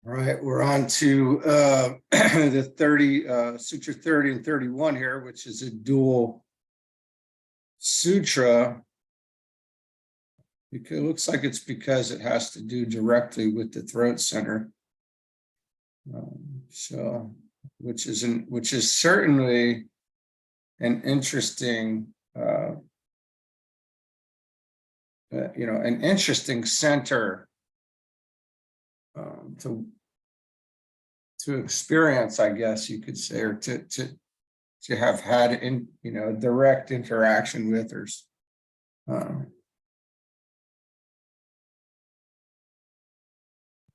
All right, we're on to the 30, Sutra 30 and 31 here, which is a dual sutra. It looks like it's because it has to do directly with the throat center. Which is certainly an interesting, an interesting center to experience, I guess you could say, or to have had direct interaction with, or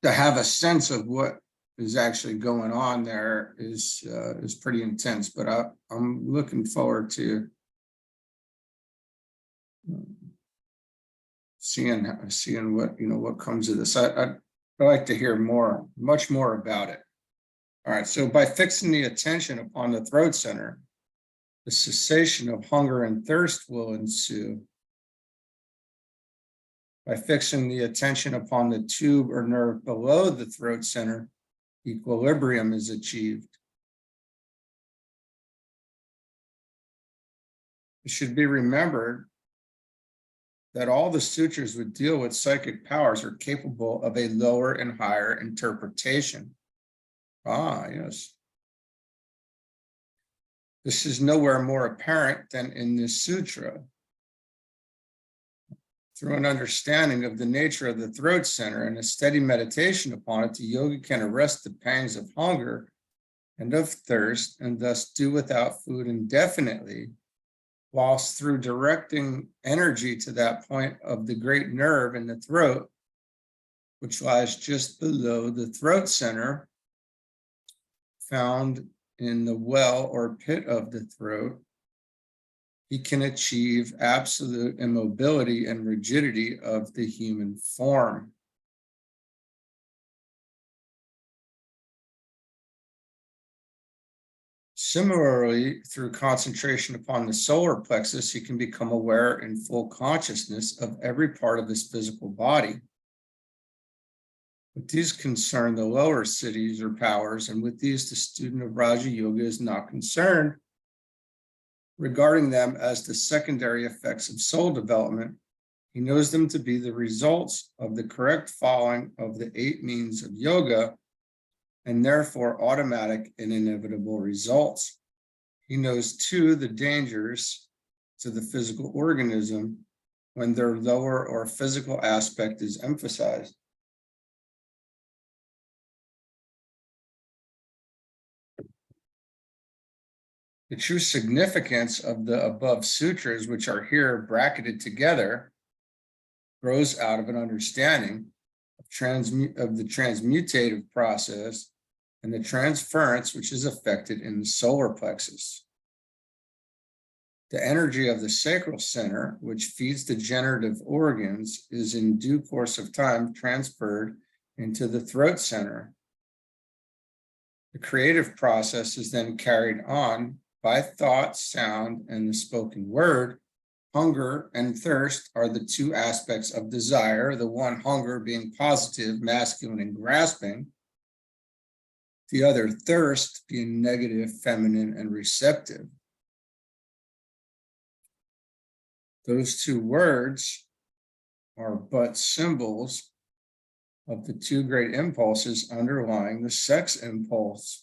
to have a sense of what is actually going on there is pretty intense. But I'm looking forward to seeing what comes of this. I'd like to hear much more about it. All right, so by fixing the attention upon the throat center, the cessation of hunger and thirst will ensue. By fixing the attention upon the tube or nerve below the throat center, equilibrium is achieved. It should be remembered that all the sutras would deal with psychic powers are capable of a lower and higher interpretation. Ah, yes. This is nowhere more apparent than in this sutra. Through an understanding of the nature of the throat center and a steady meditation upon it, the yogi can arrest the pangs of hunger and of thirst, and thus do without food indefinitely, whilst through directing energy to that point of the great nerve in the throat, which lies just below the throat center, found in the well or pit of the throat, he can achieve absolute immobility and rigidity of the human form. Similarly, through concentration upon the solar plexus, he can become aware in full consciousness of every part of his physical body. But these concern the lower cities or powers, and with these, the student of Raja Yoga is not concerned, regarding them as the secondary effects of soul development. He knows them to be the results of the correct following of the 8 means of yoga, and therefore automatic and inevitable results. He knows too the dangers to the physical organism when their lower or physical aspect is emphasized. The true significance of the above sutras, which are here bracketed together, grows out of an understanding of the transmutative process and the transference which is effected in the solar plexus. The energy of the sacral center, which feeds the generative organs, is in due course of time transferred into the throat center. The creative process is then carried on by thought, sound, and the spoken word. Hunger and thirst are the 2 aspects of desire, the one hunger being positive, masculine, and grasping, the other thirst being negative, feminine, and receptive. Those 2 words are but symbols of the 2 great impulses underlying the sex impulse.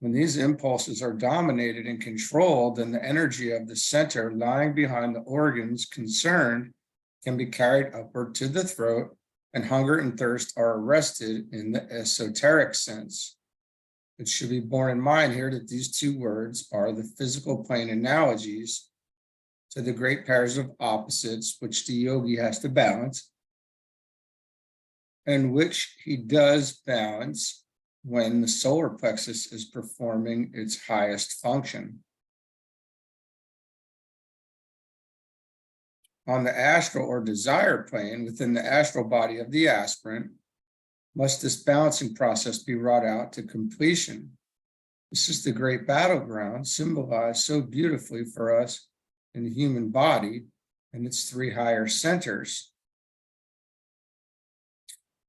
When these impulses are dominated and controlled, then the energy of the center lying behind the organs concerned can be carried upward to the throat, and hunger and thirst are arrested in the esoteric sense. It should be borne in mind here that these 2 words are the physical plane analogies to the great pairs of opposites which the yogi has to balance, and which he does balance when the solar plexus is performing its highest function. On the astral or desire plane, within the astral body of the aspirant, must this balancing process be wrought out to completion. This is the great battleground symbolized so beautifully for us in the human body and its 3 higher centers.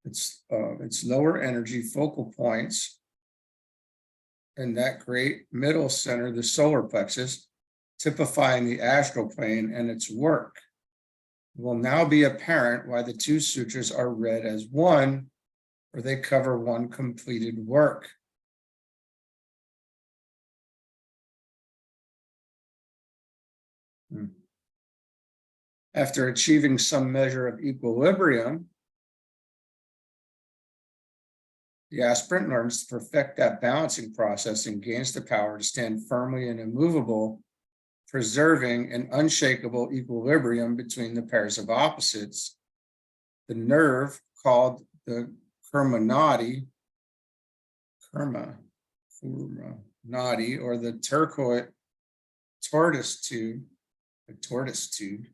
its lower energy focal points, and that great middle center, the solar plexus, typifying the astral plane and its work. It will now be apparent why the two sutras are read as one, for they cover one completed work. After achieving some measure of equilibrium, the aspirant learns to perfect that balancing process and gains the power to stand firmly and immovable, preserving an unshakable equilibrium between the pairs of opposites. The nerve called the kurma nadi, or the tortoise tube,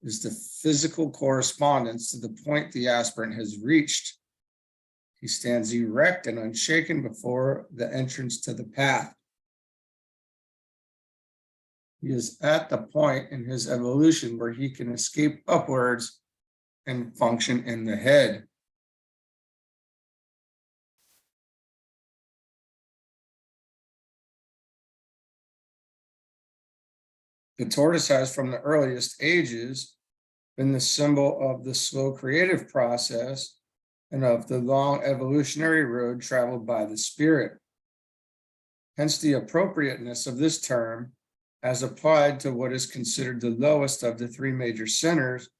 is the physical correspondence to the point the aspirant has reached. He stands erect and unshaken before the entrance to the path. He is at the point in his evolution where he can escape upwards and function in the head. The tortoise has, from the earliest ages, been the symbol of the slow creative process and of the long evolutionary road traveled by the spirit. Hence the appropriateness of this term as applied to what is considered the lowest of the three major centers,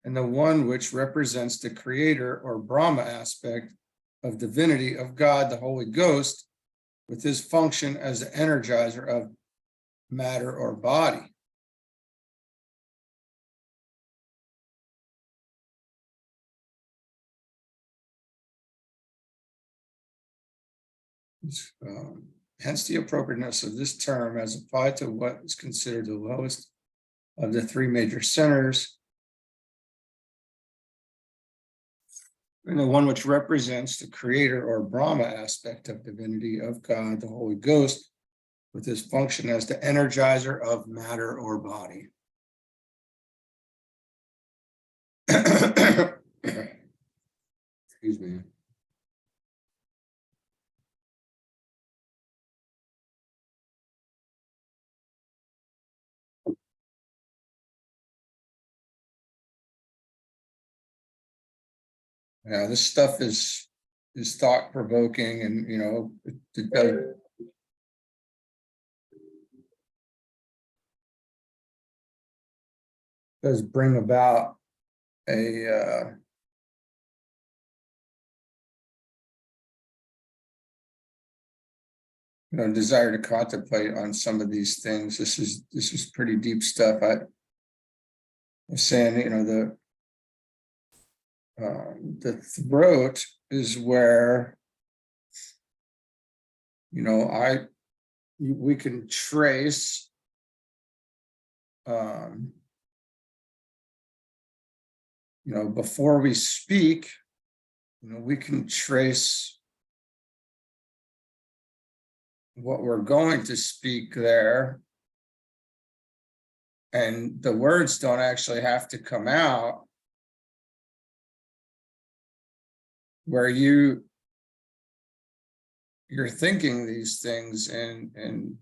and the one which represents the creator or Brahma aspect of divinity of God, the Holy Ghost, with his function as the energizer of matter or body. Hence the appropriateness of this term as applied to what is considered the lowest of the three major centers, and the one which represents the creator or Brahma aspect of divinity of God, the Holy Ghost, with his function as the energizer of matter or body. Excuse me. Yeah, this stuff is thought provoking, and it does bring about a desire to contemplate on some of these things. This is pretty deep stuff. I was saying, the throat is where we can trace before we speak, we can trace what we're going to speak there, and the words don't actually have to come out, where you're thinking these things in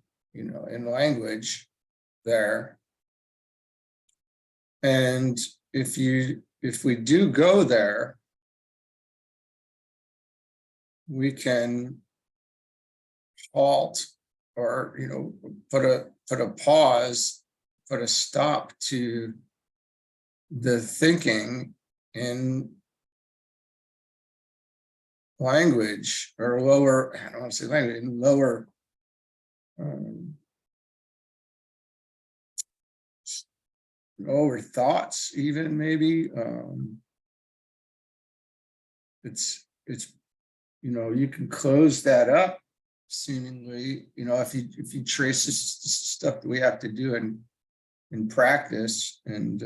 language there. And if we do go there, we can halt, or put a pause, put a stop to the thinking in language, or lower, I don't want to say language, in lower lower thoughts, even maybe. It's you can close that up seemingly, if you trace this stuff that we have to do in practice, and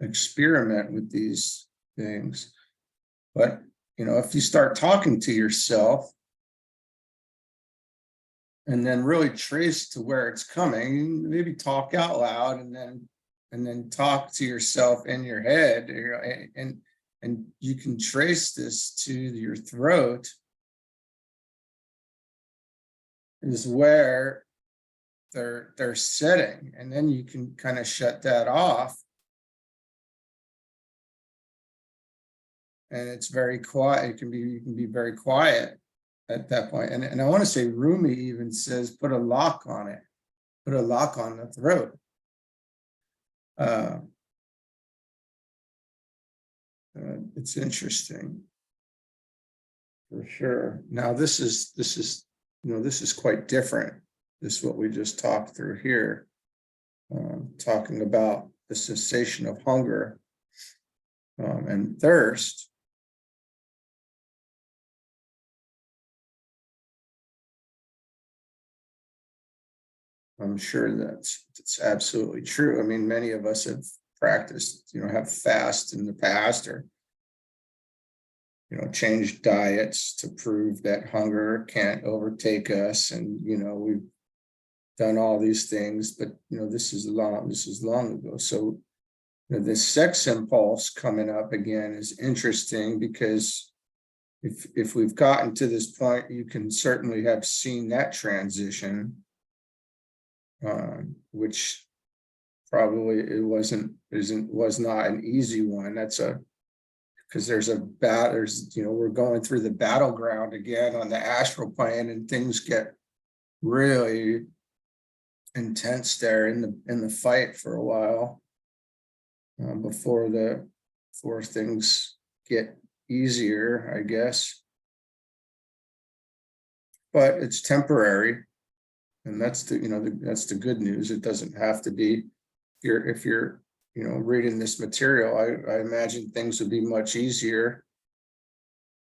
experiment with these things. But if you start talking to yourself and then really trace to where it's coming, maybe talk out loud, and then and then talk to yourself in your head, and you can trace this to your throat, is where they're sitting, and then you can kind of shut that off, and it's very quiet. You can be very quiet at that point. And I want to say Rumi even says put a lock on it, put a lock on the throat. It's interesting for sure. Now this is this is quite different. This is what we just talked through here, talking about the cessation of hunger and thirst. I'm sure that's absolutely true. I mean, many of us have practiced, have fast in the past, or changed diets to prove that hunger can't overtake us, and we've done all these things, but this is long ago. So this sex impulse coming up again is interesting, because if we've gotten to this point, you can certainly have seen that transition, which probably was not an easy one. Because we're going through the battleground again on the astral plane, and things get really intense there in the fight for a while, before things get easier, I guess. But it's temporary, and that's that's the good news. It doesn't have to be. If you're reading this material, I imagine things would be much easier,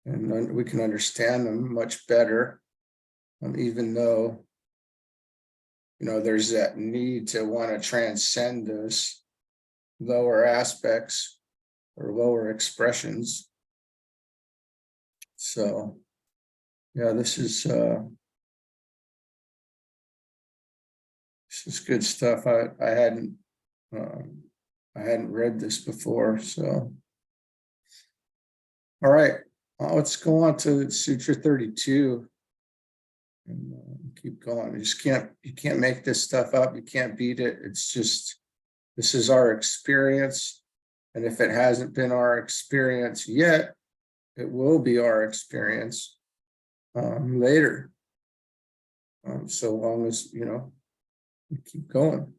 and we can understand them much better, even though there's that need to want to transcend those lower aspects or lower expressions. So yeah, this is good stuff. I hadn't read this before. So all right, let's go on to Sutra 32 and keep going. You can't make this stuff up. You can't beat it. It's just, this is our experience, and if it hasn't been our experience yet, it will be our experience later. So long as we keep going.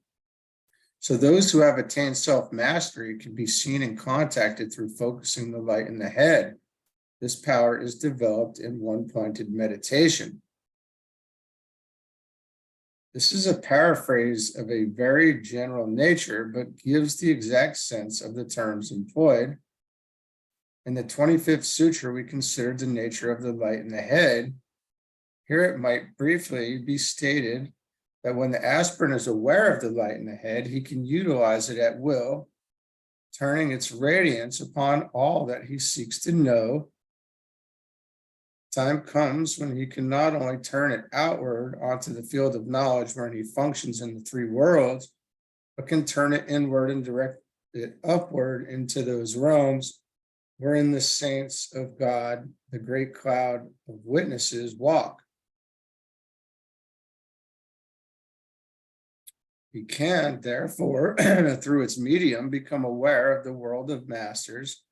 So those who have attained self-mastery can be seen and contacted through focusing the light in the head. This power is developed in one-pointed meditation. This is a paraphrase of a very general nature, but gives the exact sense of the terms employed. In the 25th sutra, we considered the nature of the light in the head. Here it might briefly be stated that when the aspirant is aware of the light in the head, he can utilize it at will, turning its radiance upon all that he seeks to know. Time comes when he can not only turn it outward onto the field of knowledge wherein he functions in the three worlds, but can turn it inward and direct it upward into those realms wherein the saints of God, the great cloud of witnesses, walk. He can, therefore, through its medium, become aware of the world of masters,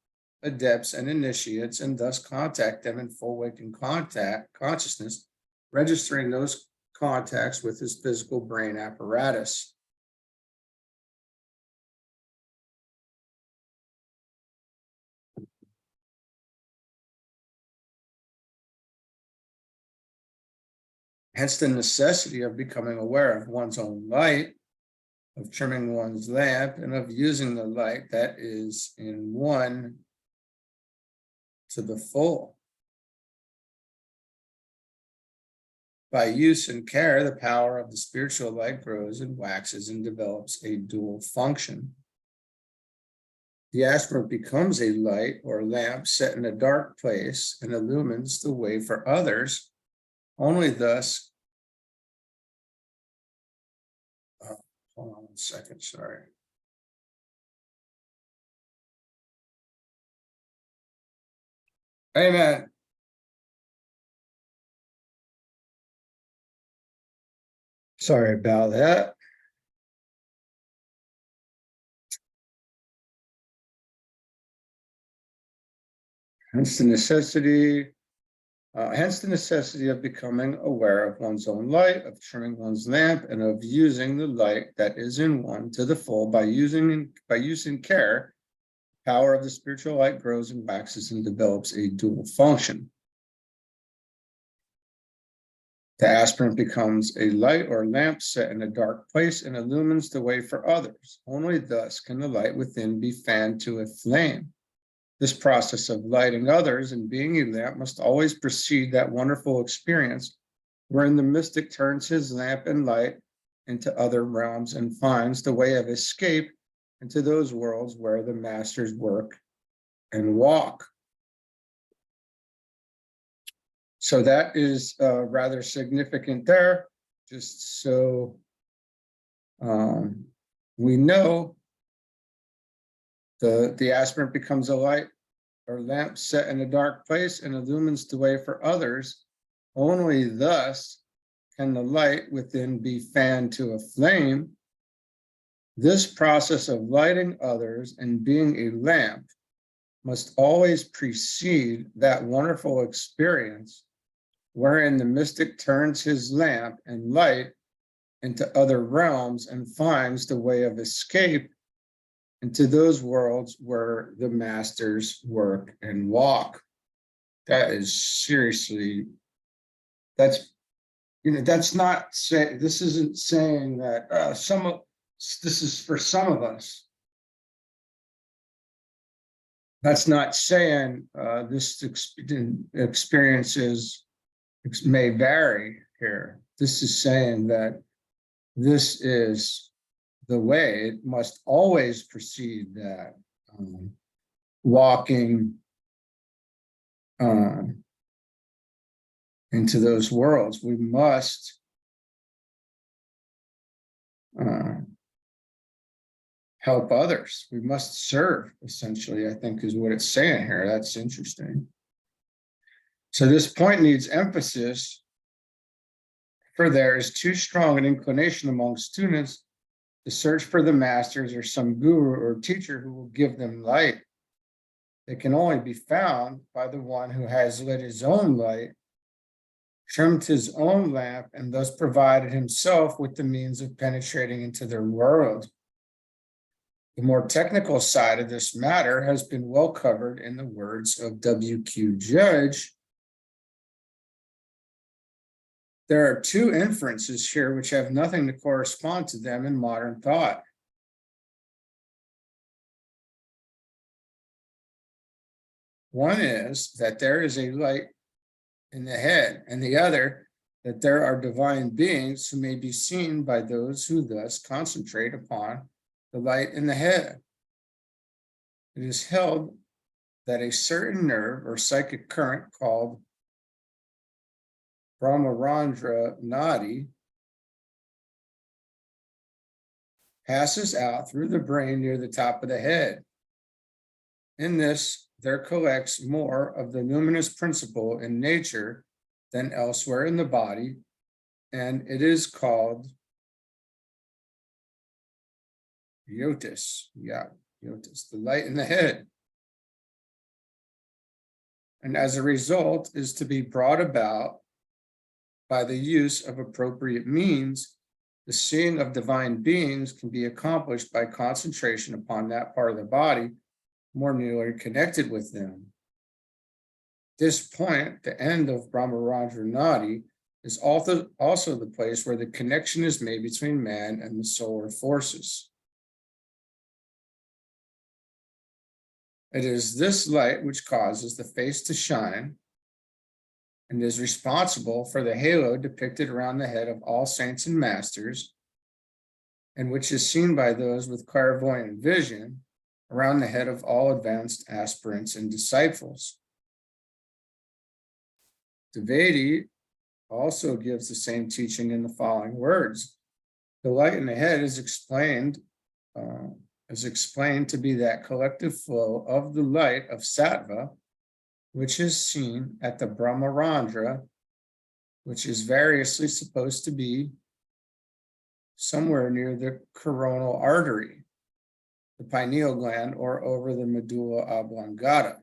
adepts, and initiates, and thus contact them in full waking consciousness, registering those contacts with his physical brain apparatus. Hence the necessity of becoming aware of one's own light, of trimming one's lamp, and of using the light that is in one to the full. By use and care, the power of the spiritual light grows and waxes and develops a dual function. The aspirant becomes a light or lamp set in a dark place and illumines the way for others. Only thus, hold on one second, sorry. Amen. Sorry about that. Hence the necessity of becoming aware of one's own light, of trimming one's lamp, and of using the light that is in one to the full by using care. Power of the spiritual light grows and waxes and develops a dual function. The aspirant becomes a light or lamp set in a dark place and illumines the way for others. Only thus can the light within be fanned to a flame. This process of lighting others and being a lamp must always precede that wonderful experience wherein the mystic turns his lamp and light into other realms and finds the way of escape into those worlds where the masters work and walk. So that is rather significant there, just so we know the aspirant becomes a light or lamp set in a dark place and illumines the way for others. Only thus can the light within be fanned to a flame. This process of lighting others and being a lamp must always precede that wonderful experience wherein the mystic turns his lamp and light into other realms and finds the way of escape into those worlds where the masters work and walk. That is seriously, that's not saying, this isn't saying that this is for some of us. That's not saying this experiences may vary here. This is saying that this is the way. It must always precede that walking into those worlds. We must help others. We must serve, essentially, I think is what it's saying here. That's interesting. So this point needs emphasis, for there is too strong an inclination among students to search for the masters or some guru or teacher who will give them light. It can only be found by the one who has lit his own light, trimmed his own lamp, and thus provided himself with the means of penetrating into their world. The more technical side of this matter has been well covered in the words of W.Q. Judge. There are two inferences here which have nothing to correspond to them in modern thought. One is that there is a light in the head, and the other that there are divine beings who may be seen by those who thus concentrate upon the light in the head. It is held that a certain nerve or psychic current called Brahmarandra Nadi passes out through the brain near the top of the head. In this, there collects more of the luminous principle in nature than elsewhere in the body, and it is called Yotis. Yeah, Yotis, the light in the head. And as a result is to be brought about by the use of appropriate means. The seeing of divine beings can be accomplished by concentration upon that part of the body more nearly connected with them. This point, the end of Brahmarandra Nadi, is also the place where the connection is made between man and the solar forces. It is this light which causes the face to shine and is responsible for the halo depicted around the head of all saints and masters, and which is seen by those with clairvoyant vision around the head of all advanced aspirants and disciples. Dvaiti also gives the same teaching in the following words. The light in the head is explained to be that collective flow of the light of sattva which is seen at the Brahmarandra, which is variously supposed to be somewhere near the coronal artery, the pineal gland, or over the medulla oblongata.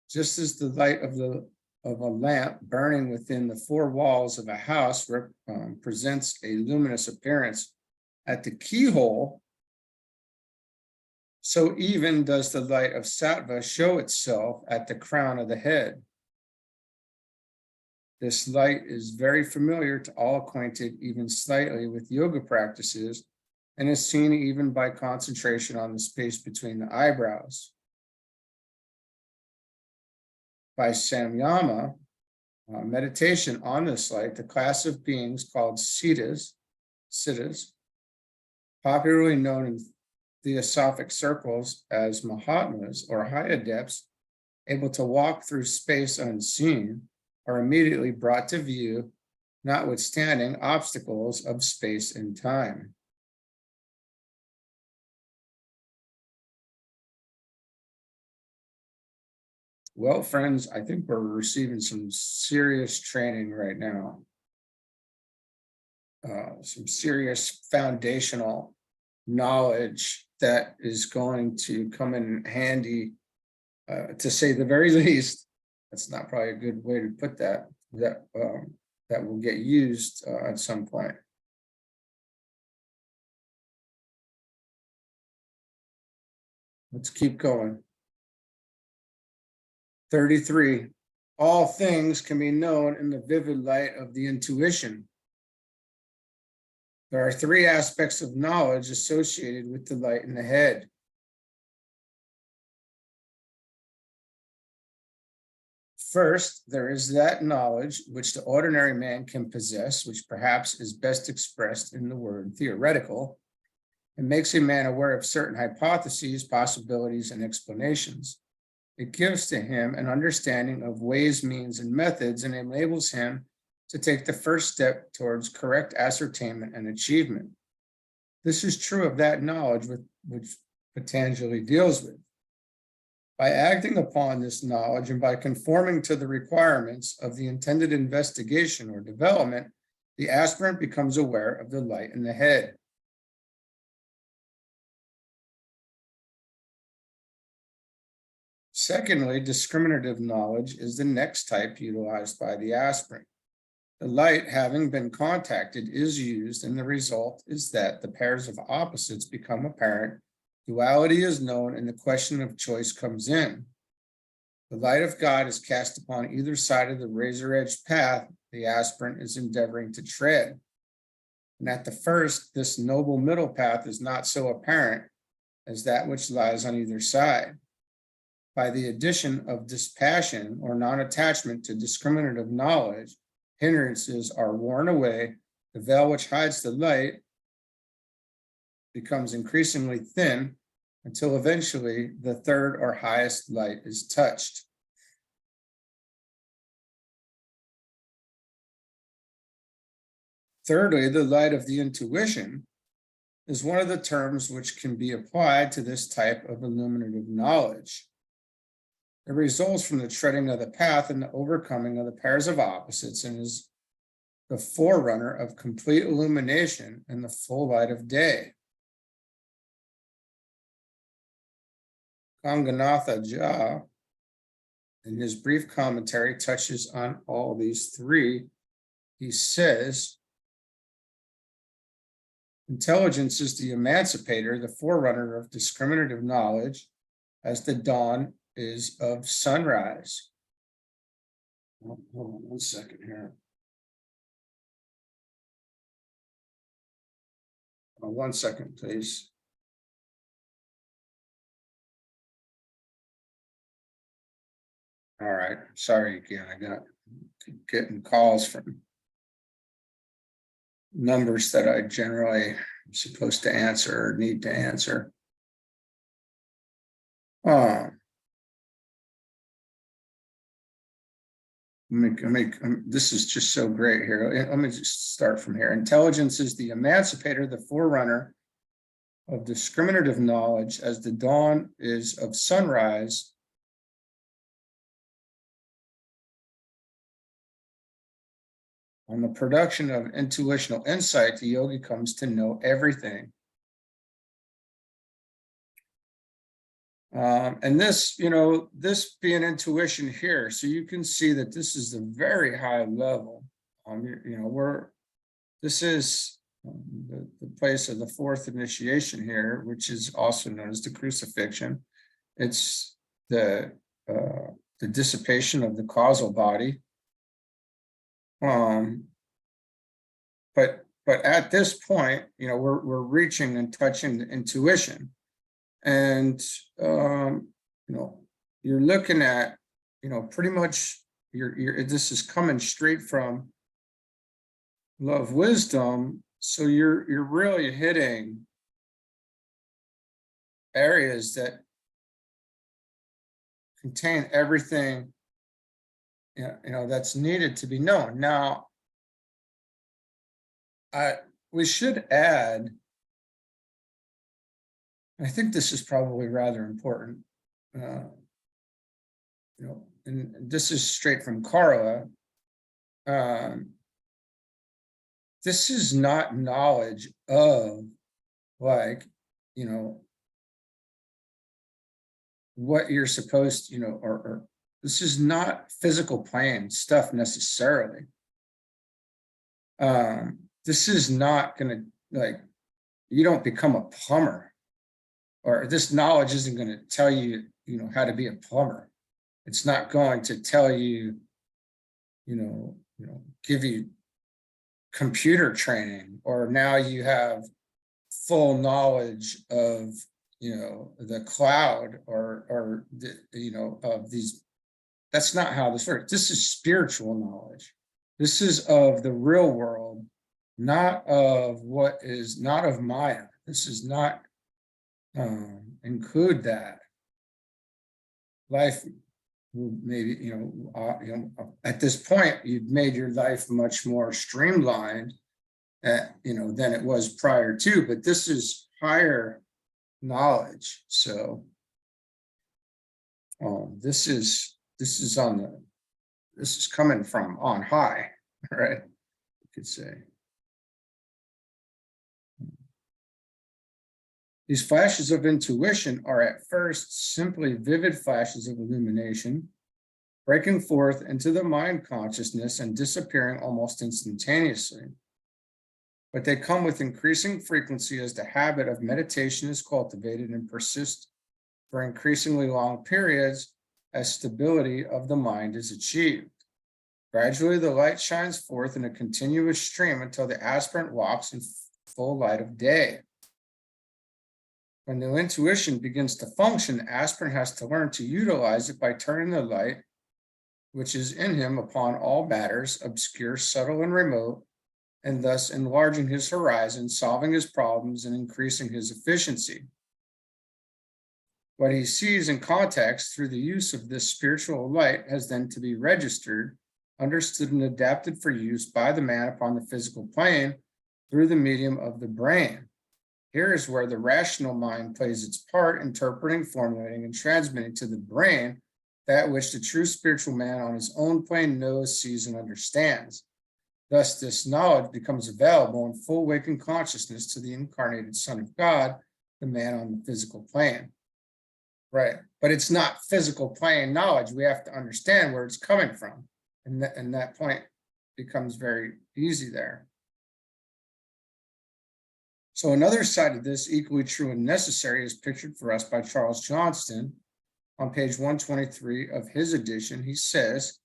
Just as the light of a lamp burning within the four walls of a house presents a luminous appearance at the keyhole, so even does the light of sattva show itself at the crown of the head. This light is very familiar to all acquainted, even slightly, with yoga practices, and is seen even by concentration on the space between the eyebrows. By Samyama meditation on this light, the class of beings called siddhas, popularly known in theosophic circles as Mahatmas or high adepts, able to walk through space unseen, are immediately brought to view, notwithstanding obstacles of space and time. Well, friends, I think we're receiving some serious training right now. Some serious foundational knowledge that is going to come in handy, to say the very least. That's not probably a good way to put that, that will get used at some point. Let's keep going. 33. All things can be known in the vivid light of the intuition. There are three aspects of knowledge associated with the light in the head. First, there is that knowledge which the ordinary man can possess, which perhaps is best expressed in the word theoretical, and makes a man aware of certain hypotheses, possibilities, and explanations. It gives to him an understanding of ways, means, and methods, and enables him to take the first step towards correct ascertainment and achievement. This is true of that knowledge which Patanjali deals with. By acting upon this knowledge and by conforming to the requirements of the intended investigation or development, the aspirant becomes aware of the light in the head. Secondly, discriminative knowledge is the next type utilized by the aspirant. The light, having been contacted, is used, and the result is that the pairs of opposites become apparent. Duality is known, and the question of choice comes in. The light of God is cast upon either side of the razor-edged path the aspirant is endeavoring to tread. And at the first, this noble middle path is not so apparent as that which lies on either side. By the addition of dispassion or non-attachment to discriminative knowledge, hindrances are worn away, the veil which hides the light becomes increasingly thin until eventually the third or highest light is touched. Thirdly, the light of the intuition is one of the terms which can be applied to this type of illuminative knowledge. It results from the treading of the path and the overcoming of the pairs of opposites, and is the forerunner of complete illumination and the full light of day. Ganganatha Jha, in his brief commentary, touches on all these three. He says, intelligence is the emancipator, the forerunner of discriminative knowledge, as the dawn is of sunrise. Hold on 1 second here. 1 second, please. All right, sorry again, I got getting calls from numbers that I generally am supposed to answer or need to answer. This is just so great here. Let me just start from here. Intelligence is the emancipator, the forerunner of discriminative knowledge, as the dawn is of sunrise. On the production of intuitional insight, the yogi comes to know everything. And this, this being intuition here, so you can see that this is a very high level. This is the place of the fourth initiation here, which is also known as the crucifixion. It's the dissipation of the causal body. But at this point, we're reaching and touching the intuition. And, you're looking at, pretty much this is coming straight from love wisdom. So you're really hitting areas that contain everything, that's needed to be known. Now, we should add, I think this is probably rather important, and this is straight from Carla. This is not knowledge of, like, what you're supposed to, or this is not physical plane stuff necessarily. This is not going to, like, you don't become a plumber, or this knowledge isn't going to tell you, how to be a plumber. It's not going to tell you, give you computer training, or now you have full knowledge of, the cloud, or the, of these. That's not how this works. This is spiritual knowledge. This is of the real world, not of not of Maya. This is not include that. Life, maybe, at this point, you've made your life much more streamlined, than it was prior to, but this is higher knowledge. So this is coming from on high, right? You could say. These flashes of intuition are at first simply vivid flashes of illumination, breaking forth into the mind consciousness and disappearing almost instantaneously. But they come with increasing frequency as the habit of meditation is cultivated and persists for increasingly long periods as stability of the mind is achieved. Gradually, the light shines forth in a continuous stream until the aspirant walks in full light of day. When the intuition begins to function, the aspirant has to learn to utilize it by turning the light, which is in him, upon all matters, obscure, subtle, and remote, and thus enlarging his horizon, solving his problems, and increasing his efficiency. What he sees in context through the use of this spiritual light has then to be registered, understood, and adapted for use by the man upon the physical plane through the medium of the brain. Here is where the rational mind plays its part, interpreting, formulating, and transmitting to the brain that which the true spiritual man on his own plane knows, sees, and understands. Thus, this knowledge becomes available in full waking consciousness to the incarnated Son of God, the man on the physical plane. Right, but it's not physical plane knowledge. We have to understand where it's coming from, and that point becomes very easy there. So another side of this, equally true and necessary, is pictured for us by Charles Johnston on page 123 of his edition. He says,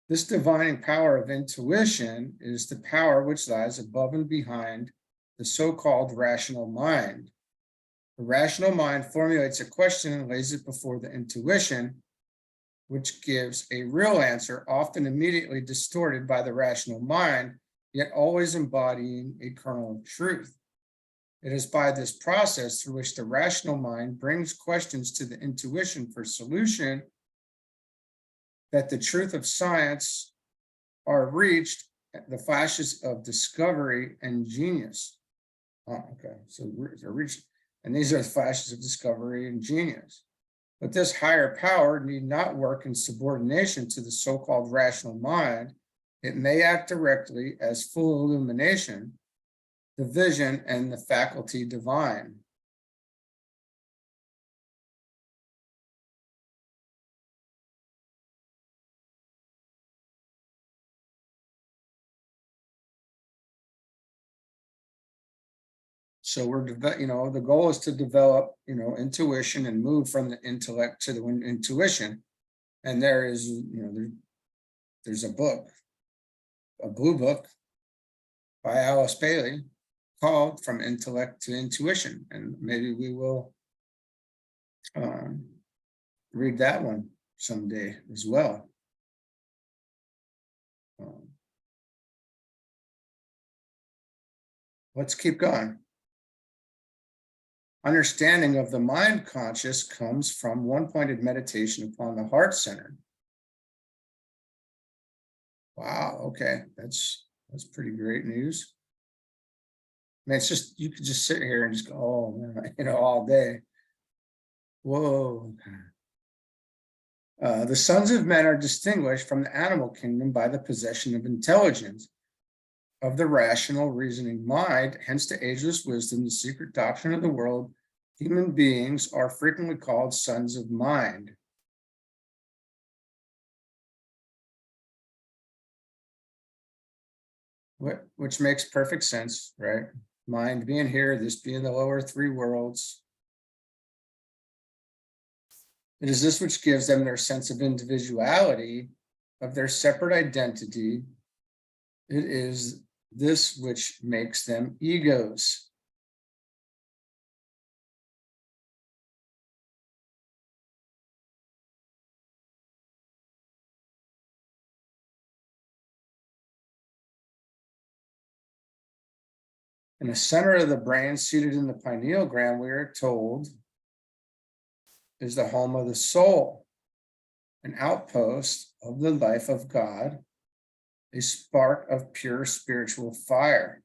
this divining power of intuition is the power which lies above and behind the so-called rational mind. The rational mind formulates a question and lays it before the intuition, which gives a real answer, often immediately distorted by the rational mind, yet always embodying a kernel of truth. It is by this process through which the rational mind brings questions to the intuition for solution that the truth of science are reached, the flashes of discovery and genius. So they're reached, and these are the flashes of discovery and genius. But this higher power need not work in subordination to the so-called rational mind, It may act directly as full illumination, the vision and the faculty divine. So we're, the goal is to develop, intuition and move from the intellect to the intuition. And there is, there's a book, a blue book by Alice Bailey called From Intellect to Intuition. And maybe we will read that one someday as well. Let's keep going. Understanding of the mind conscious comes from one-pointed meditation upon the heart center. Wow, okay, that's pretty great news. I mean, it's just, you could just sit here and just go, oh man, all day. Whoa. The sons of men are distinguished from the animal kingdom by the possession of intelligence, of the rational reasoning mind, hence the ageless wisdom, the secret doctrine of the world. Human beings are frequently called sons of mind. Which makes perfect sense, right? Mind being here, this being the lower three worlds. It is this which gives them their sense of individuality, of their separate identity. It is this which makes them egos. In the center of the brain, seated in the pineal gland, we are told, is the home of the soul, an outpost of the life of God, a spark of pure spiritual fire.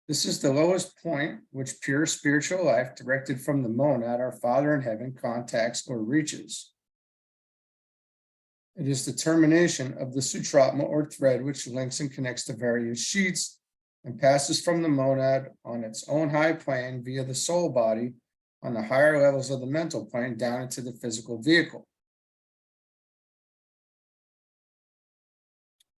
This is the lowest point which pure spiritual life, directed from the monad, our Father in heaven, contacts or reaches. It is the termination of the sutratma or thread which links and connects the various sheets and passes from the monad on its own high plane via the soul body on the higher levels of the mental plane down into the physical vehicle.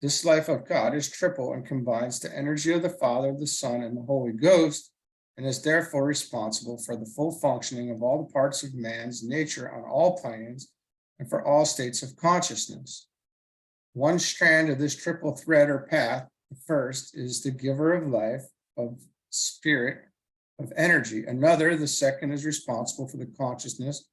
This life of God is triple and combines the energy of the Father, the Son, and the Holy Ghost, and is therefore responsible for the full functioning of all the parts of man's nature on all planes and for all states of consciousness. One strand of this triple thread or path, the first, is the giver of life, of spirit, of energy. Another, the second, is responsible for the consciousness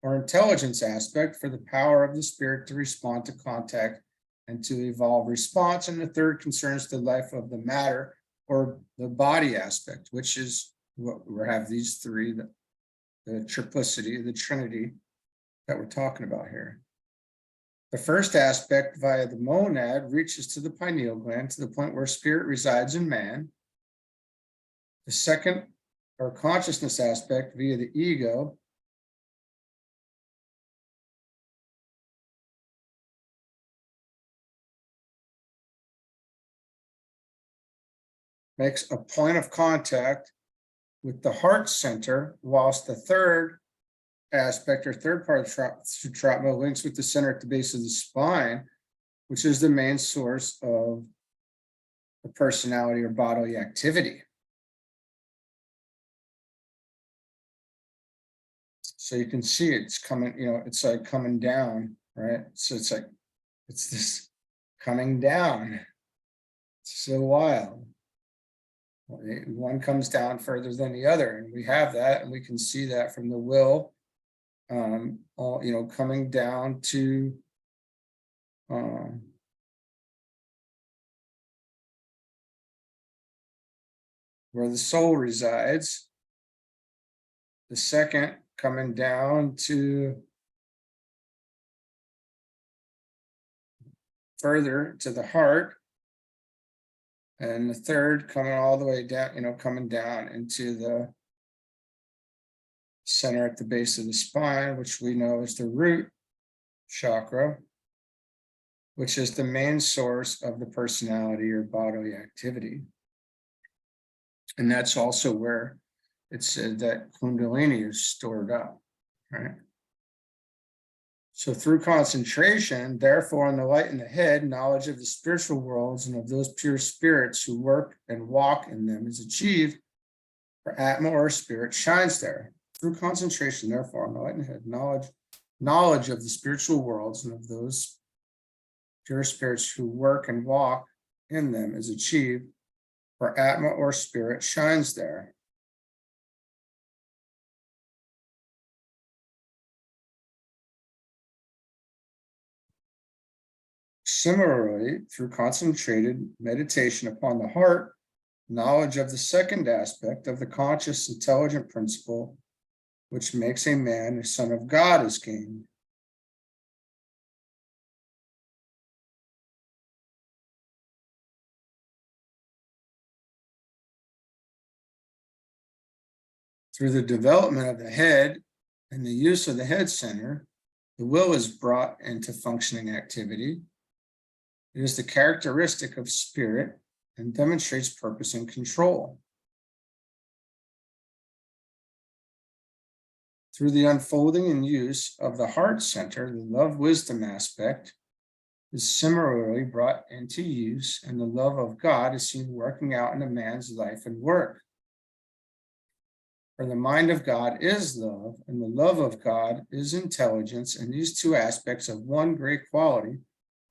or intelligence aspect, for the power of the spirit to respond to contact and to evolve response. And the third concerns the life of the matter or the body aspect, which is what we have these three, the triplicity, the trinity that we're talking about here. The first aspect via the monad reaches to the pineal gland to the point where spirit resides in man. The second, or consciousness aspect via the ego, makes a point of contact with the heart center, whilst the third aspect or third part of sutratma links with the center at the base of the spine, which is the main source of the personality or bodily activity. So you can see it's coming, it's like coming down, right? So it's like, it's this coming down. It's so wild. One comes down further than the other, and we have that, and we can see that from the will, coming down to where the soul resides. The second coming down to further to the heart. And the third coming all the way down, coming down into the center at the base of the spine, which we know is the root chakra, which is the main source of the personality or bodily activity. And that's also where it said that Kundalini is stored up, right? So through concentration, therefore, on the light in the head, knowledge of the spiritual worlds and of those pure spirits who work and walk in them is achieved, for Atma or spirit shines there. Through concentration, therefore, on the light in the head, knowledge of the spiritual worlds and of those pure spirits who work and walk in them is achieved, for Atma or spirit shines there. Similarly, through concentrated meditation upon the heart, knowledge of the second aspect of the conscious intelligent principle, which makes a man a son of God, is gained. Through the development of the head and the use of the head center, the will is brought into functioning activity. It is the characteristic of spirit and demonstrates purpose and control. Through the unfolding and use of the heart center, the love-wisdom aspect is similarly brought into use, and the love of God is seen working out in a man's life and work. For the mind of God is love, and the love of God is intelligence, and these two aspects of one great quality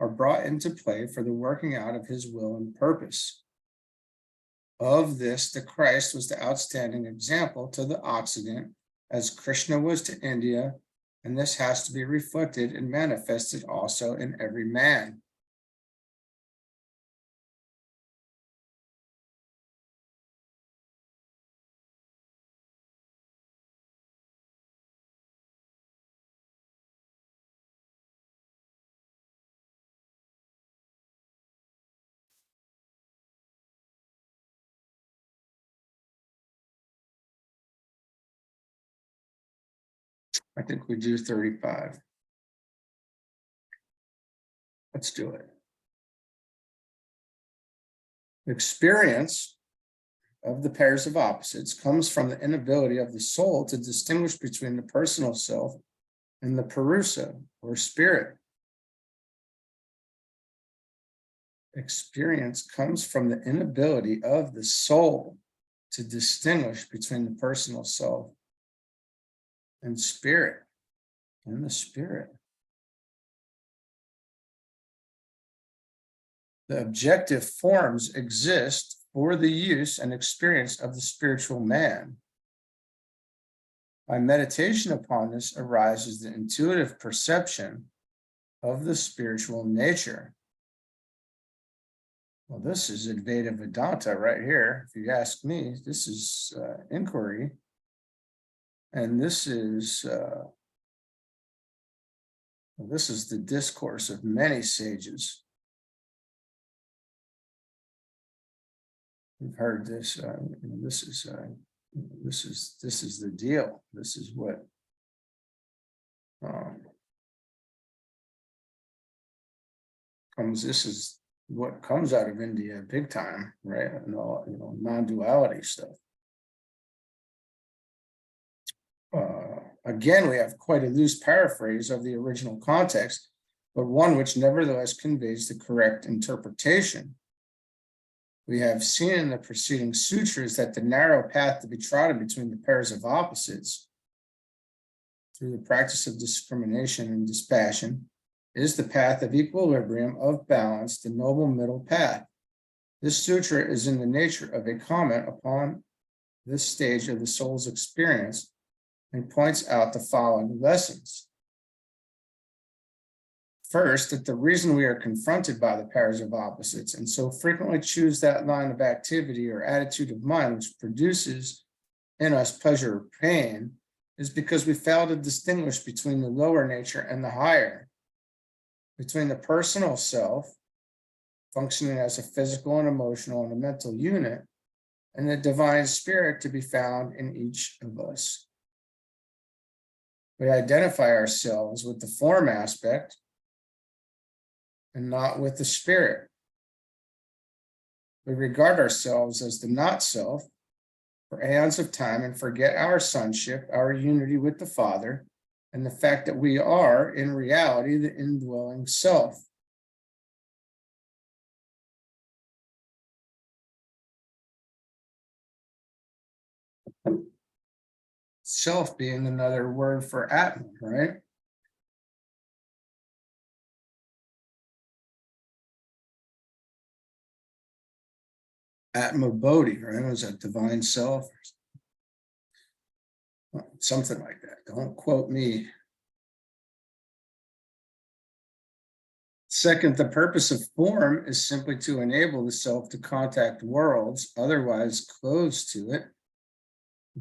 are brought into play for the working out of his will and purpose. Of this, the Christ was the outstanding example to the Occident, as Krishna was to India, and this has to be reflected and manifested also in every man. I think we do 35. Let's do it. Experience of the pairs of opposites comes from the inability of the soul to distinguish between the personal self and the Purusa, or spirit. Experience comes from the inability of the soul to distinguish between the personal self and spirit, and the spirit. The objective forms exist for the use and experience of the spiritual man. By meditation upon this arises the intuitive perception of the spiritual nature. Well, this is Advaita Vedanta right here. If you ask me, this is inquiry. And this is the discourse of many sages. We've heard this. This is the deal. This is what comes. This is what comes out of India big time, right? And all, non-duality stuff. Again, we have quite a loose paraphrase of the original context, but one which nevertheless conveys the correct interpretation. We have seen in the preceding sutras that the narrow path to be trodden between the pairs of opposites through the practice of discrimination and dispassion is the path of equilibrium, of balance, the noble middle path. This sutra is in the nature of a comment upon this stage of the soul's experience and points out the following lessons. First, that the reason we are confronted by the pairs of opposites and so frequently choose that line of activity or attitude of mind which produces in us pleasure or pain is because we fail to distinguish between the lower nature and the higher, between the personal self, functioning as a physical and emotional and a mental unit, and the divine spirit to be found in each of us. We identify ourselves with the form aspect and not with the spirit. We regard ourselves as the not self for aeons of time and forget our sonship, our unity with the Father, and the fact that we are, in reality, the indwelling self. Self being another word for Atma, right? Atma Bodhi, right? Was that divine self? Something like that. Don't quote me. Second, the purpose of form is simply to enable the self to contact worlds otherwise closed to it,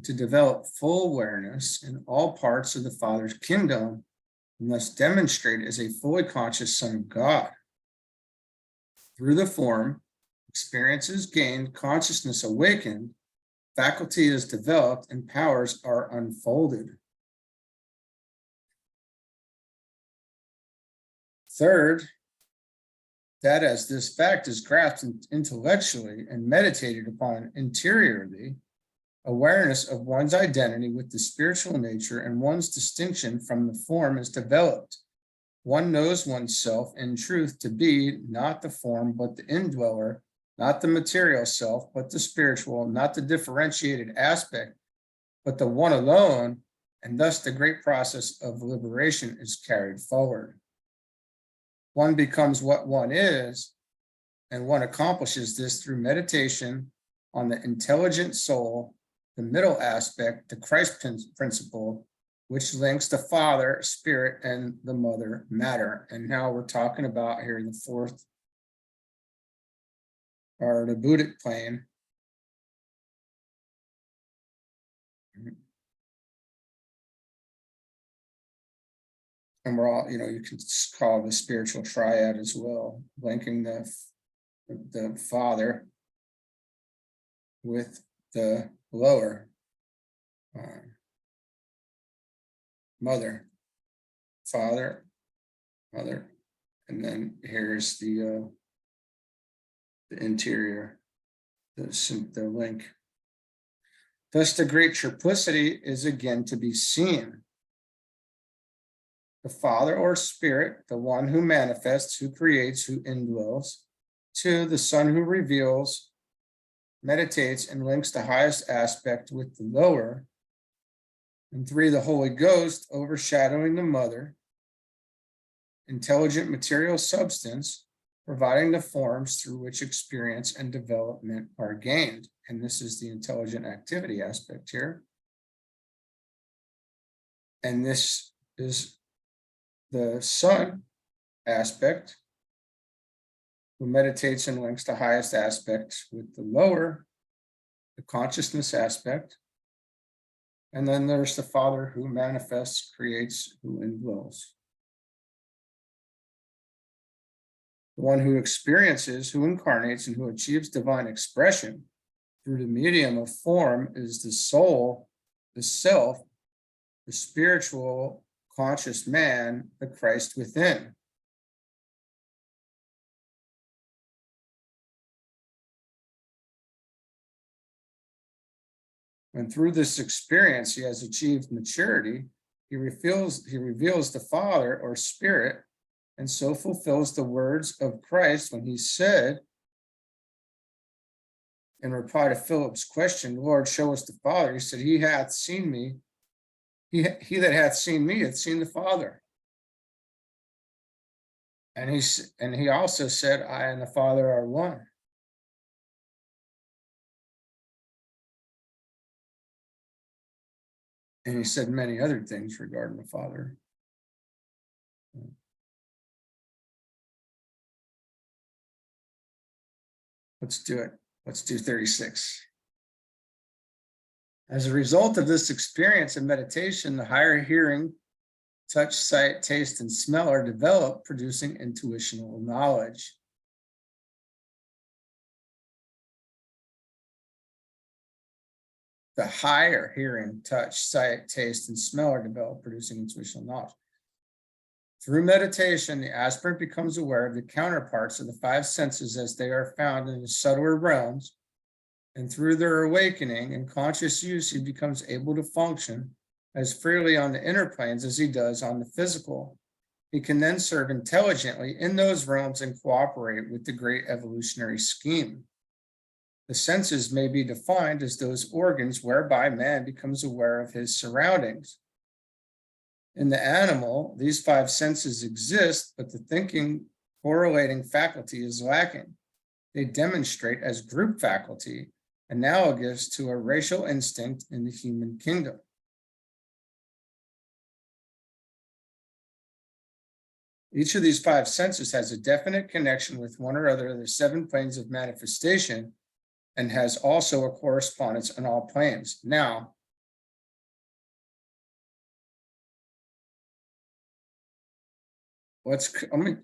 to develop full awareness in all parts of the Father's kingdom, and thus demonstrate as a fully conscious Son of God. Through the form, experiences gained, consciousness awakened, faculty is developed, and powers are unfolded. Third, that as this fact is grasped intellectually and meditated upon interiorly, awareness of one's identity with the spiritual nature and one's distinction from the form is developed. One knows oneself in truth to be not the form, but the indweller, not the material self, but the spiritual, not the differentiated aspect, but the one alone, and thus the great process of liberation is carried forward. One becomes what one is, and one accomplishes this through meditation on the intelligent soul, the middle aspect, the Christ principle, which links the Father, Spirit, and the Mother, matter. And now we're talking about here the fourth, or the Buddhic plane. And we're all, you can call it the spiritual triad as well, linking the Father with the lower Mother, Father, Mother, and then here's the interior, the link. Thus, the great triplicity is again to be seen. The Father or Spirit, the one who manifests, who creates, who indwells. 2, the Son who reveals, meditates, and links the highest aspect with the lower. And 3, the Holy Ghost overshadowing the Mother, intelligent material substance, providing the forms through which experience and development are gained. And this is the intelligent activity aspect here. And this is the Son aspect, who meditates and links the highest aspects with the lower, the consciousness aspect. And then there's the Father who manifests, creates, who indwells. The one who experiences, who incarnates, and who achieves divine expression through the medium of form is the soul, the self, the spiritual conscious man, the Christ within. And through this experience, he has achieved maturity. He reveals the Father or Spirit, and so fulfills the words of Christ when he said, in reply to Philip's question, Lord, show us the Father. He said, he hath seen me. He that hath seen me hath seen the Father. And he also said, I and the Father are one. And he said many other things regarding the Father. Let's do it. Let's do 36. As a result of this experience and meditation, the higher hearing, touch, sight, taste, and smell are developed, producing intuitional knowledge. The higher hearing, touch, sight, taste, and smell are developed, producing intuitional knowledge. Through meditation, the aspirant becomes aware of the counterparts of the five senses as they are found in the subtler realms, and through their awakening and conscious use, he becomes able to function as freely on the inner planes as he does on the physical. He can then serve intelligently in those realms and cooperate with the great evolutionary scheme. The senses may be defined as those organs whereby man becomes aware of his surroundings. In the animal, these five senses exist, but the thinking, correlating faculty is lacking. They demonstrate as group faculty, analogous to a racial instinct in the human kingdom. Each of these five senses has a definite connection with one or other of the seven planes of manifestation and has also a correspondence on all planes. Now, I'm going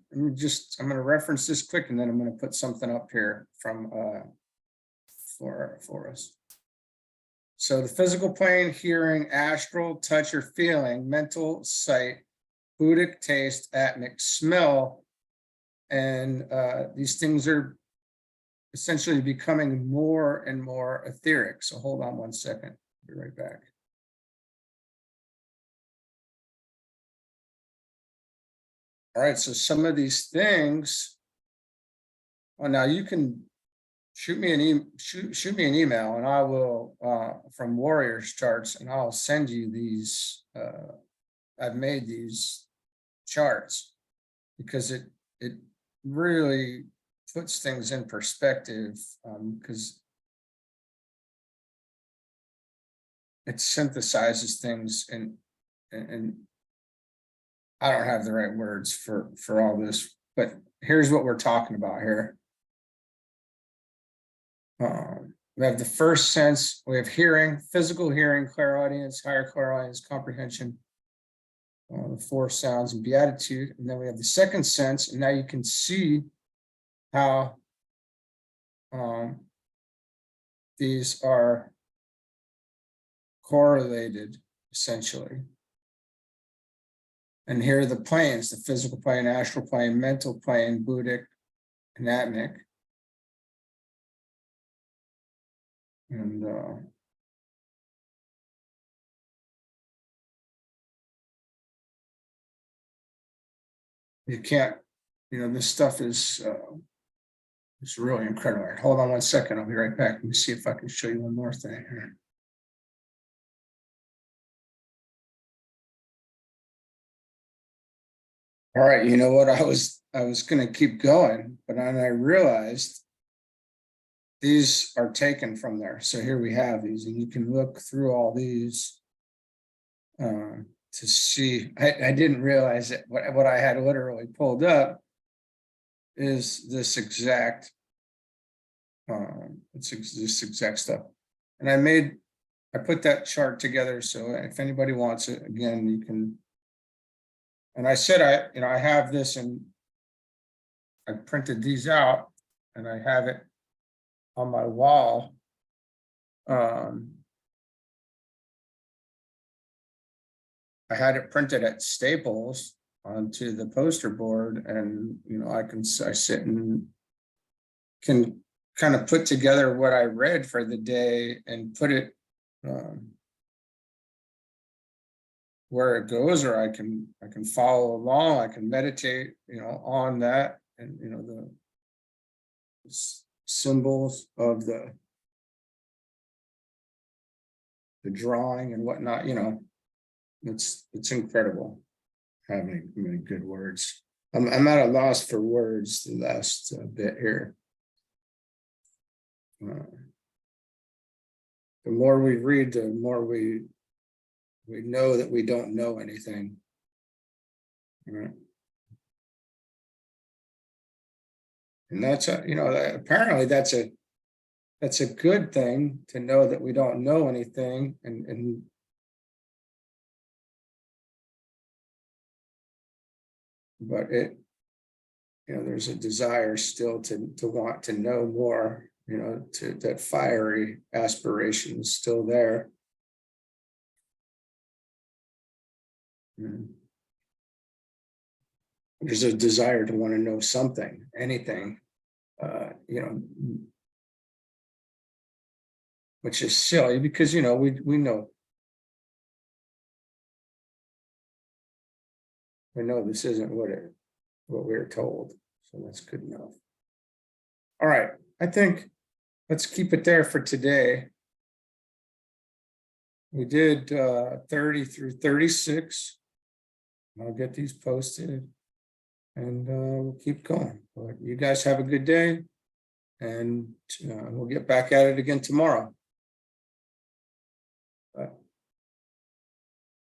to reference this quick, and then I'm going to put something up here from for us. So the physical plane, hearing, astral, touch or feeling, mental, sight, Buddhic, taste, atmic, smell, and these things are essentially becoming more and more etheric. So hold on one second. I'll be right back. All right, so some of these things, well, now you can shoot me an email, and I will from Warriors Charts, and I'll send you these. I've made these charts because it really puts things in perspective, because it synthesizes things, and I don't have the right words for all this, but here's what we're talking about here. We have the first sense, we have hearing, physical hearing, clairaudience, higher clairaudience, comprehension, the four sounds and beatitude. And then we have the second sense, and now you can see how these are correlated, essentially. And here are the planes: the physical plane, astral plane, mental plane, Buddhic, and atmic. And you can't, this stuff is it's really incredible. Right, hold on one second. I'll be right back. Let me see if I can show you one more thing here. All right, you know what? I was going to keep going, but then I realized these are taken from there. So here we have these, and you can look through all these to see. I didn't realize that what I had literally pulled up is this exact this exact stuff. And I put that chart together, so if anybody wants it, again, you can. And I said, I have this, and I printed these out, and I have it on my wall. I had it printed at Staples onto the poster board, and I sit and can kind of put together what I read for the day and put it where it goes, or I can follow along. I can meditate, on that, and the symbols of the drawing and whatnot. It's incredible having many good words. I'm at a loss for words the last bit here. The more we read, the more we know that we don't know anything. Right? And that's apparently that's a good thing, to know that we don't know anything, and but there's a desire still to want to know more, to that fiery aspiration is still there. there's a desire to want to know something, anything, which is silly because, we know. We know this isn't what we're told. So that's good enough. All right. I think let's keep it there for today. We did 30 through 36. I'll get these posted and we'll keep going. But you guys have a good day and we'll get back at it again tomorrow.